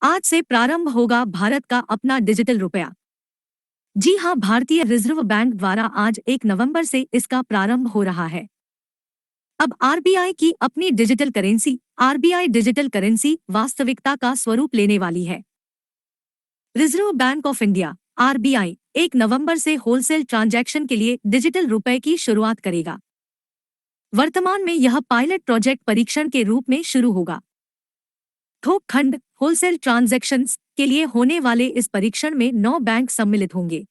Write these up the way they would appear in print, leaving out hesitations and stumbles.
आज से प्रारंभ होगा भारत का अपना डिजिटल रुपया। जी हां, भारतीय रिजर्व बैंक द्वारा आज 1 नवंबर से इसका प्रारंभ हो रहा है। अब आरबीआई की अपनी digital currency RBI digital currency वास्तविकता का स्वरूप लेने वाली है। Reserve bank of India RBI 1 नवंबर से होलसेल ट्रांजैक्शन के लिए डिजिटल रुपए की शुरुआत करेगा। वर्तमान में यह पायलट प्रोजेक्ट परीक्षण के रूप में शुरू होगा। थोक खंड होलसेल ट्रांजैक्शंस के लिए होने वाले इस परीक्षण में 9 बैंक सम्मिलित होंगे।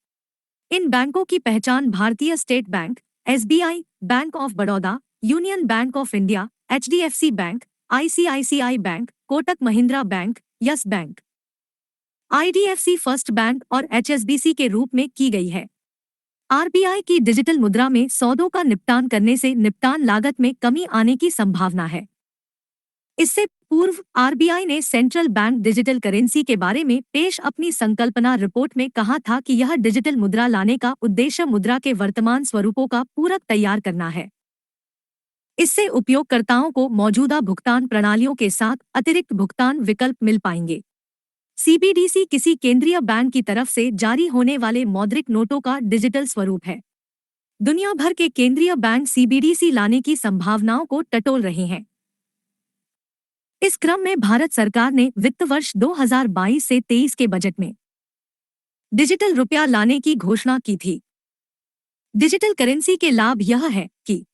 इन बैंकों की पहचान भारतीय state bank, SBI, bank of Baroda, union bank of India, HDFC bank, ICICI bank, Kotak Mahindra bank, yes bank, IDFC first bank और एचएसबीसी के रूप में की गई है। आरबीआई की डिजिटल मुद्रा में सौदों का निपटान करने से निपटान लागत में कमी आने की संभावना है। इससे पूर्व आरबीआई ने सेंट्रल बैंक डिजिटल करेंसी के बारे में पेश अपनी संकल्पना रिपोर्ट में कहा था कि यह डिजिटल मुद्रा लाने का उद्देश्य मुद्रा के वर्तमान स्वरूपों का पूरक तैयार करना है। इससे उपयोगकर्ताओं को मौजूदा भुगतान प्रणालियों के साथ अतिरिक्त भुगतान विकल्प मिल पाएंगे। सीबीडीसी किसी केंद्रीय बैंक की तरफ से जारी होने वाले मौद्रिक नोटों का डिजिटल स्वरूप है। दुनिया भर के केंद्रीय बैंक सीबीडीसी लाने की संभावनाओं को टटोल रहे हैं। इस क्रम में भारत सरकार ने वित्त वर्ष 2022 से 23 के बजट में डिजिटल रुपया लाने की घोषणा की थी। डिजिटल करेंसी के लाभ यह है कि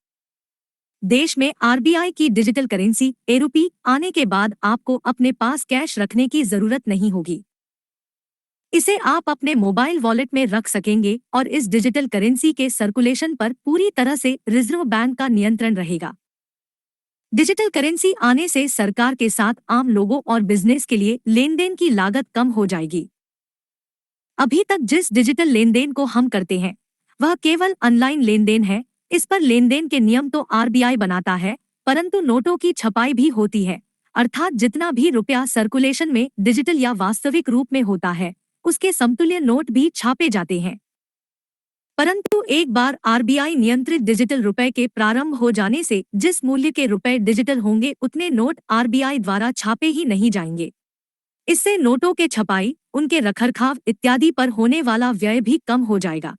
देश में आरबीआई की डिजिटल करेंसी ए-रुपी आने के बाद आपको अपने पास कैश रखने की जरूरत नहीं होगी। इसे आप अपने मोबाइल वॉलेट में रख सकेंगे और इस डिजिटल करेंसी के सर्कुलेशन पर पूरी तरह से रिजर्व बैंक का नियंत्रण रहेगा। डिजिटल करेंसी आने से सरकार के साथ आम लोगों और बिजनेस के लिए लेनदेन की लागत कम हो जाएगी। अभी तक जिस डिजिटल लेनदेन को हम करते हैं वह केवल ऑनलाइन लेनदेन है। इस पर लेनदेन के नियम तो आरबीआई बनाता है, परंतु नोटों की छपाई भी होती है, अर्थात जितना भी रुपया सर्कुलेशन में डिजिटल या वास्तविक रूप में होता है उसके समतुल्य नोट भी छापे जाते हैं। परंतु एक बार आरबीआई नियंत्रित डिजिटल रुपए के प्रारंभ हो जाने से जिस मूल्य के रुपए डिजिटल होंगे उतने नोट आरबीआई द्वारा छापे ही नहीं जाएंगे। इससे नोटों के छपाई, उनके रखरखाव इत्यादि पर होने वाला व्यय भी कम हो जाएगा।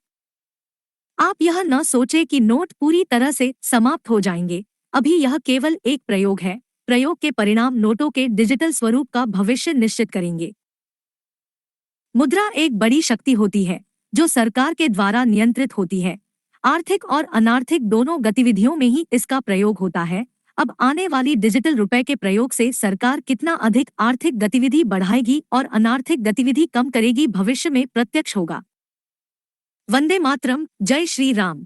आप यह न सोचें कि नोट पूरी तरह से समाप्त हो जाएंगे। अभी यह केवल एक प्रयोग है। प्रयोग के परिणाम नोटों के डिजिटल स्वरूप का भविष्य निश्चित करेंगे। मुद्रा एक बड़ी शक्ति होती है जो सरकार के द्वारा नियंत्रित होती है। आर्थिक और अनार्थिक दोनों गतिविधियों में ही इसका प्रयोग होता है। अब आने वाली डिजिटल रुपए के प्रयोग से सरकार कितना अधिक आर्थिक गतिविधि बढ़ाएगी और अनार्थिक गतिविधि कम करेगी भविष्य में प्रत्यक्ष होगा। वंदे मातरम, जय श्री राम।